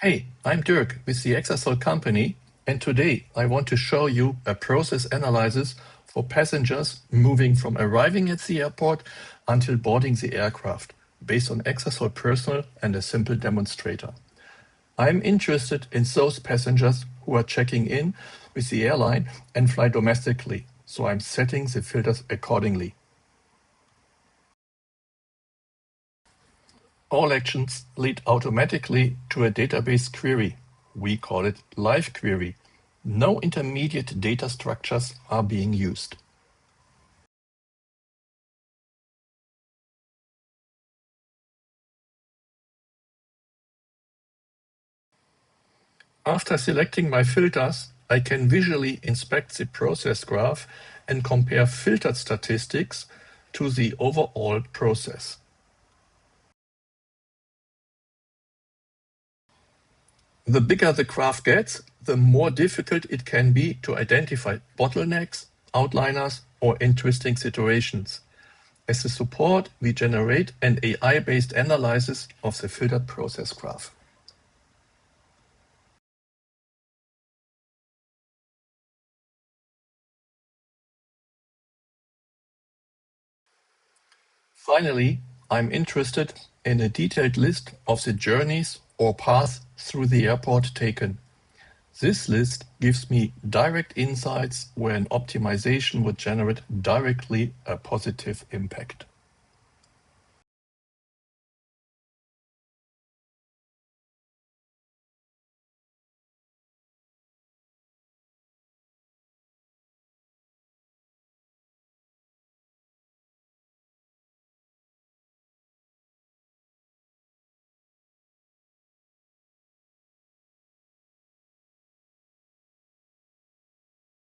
Hey, I'm Dirk with the Exasol company, and today I want to show you a process analysis for passengers moving from arriving at the airport until boarding the aircraft, based on Exasol Personal and a simple demonstrator. I'm interested in those passengers who are checking in with the airline and fly domestically, so I'm setting the filters accordingly. All actions lead automatically to a database query. We call it live query. No intermediate data structures are being used. After selecting my filters, I can visually inspect the process graph and compare filtered statistics to the overall process. The bigger the graph gets, the more difficult it can be to identify bottlenecks, outliers, or interesting situations. As a support, we generate an AI-based analysis of the filtered process graph. Finally, I'm interested in a detailed list of the journeys or paths through the airport taken. This list gives me direct insights where an optimization would generate directly a positive impact.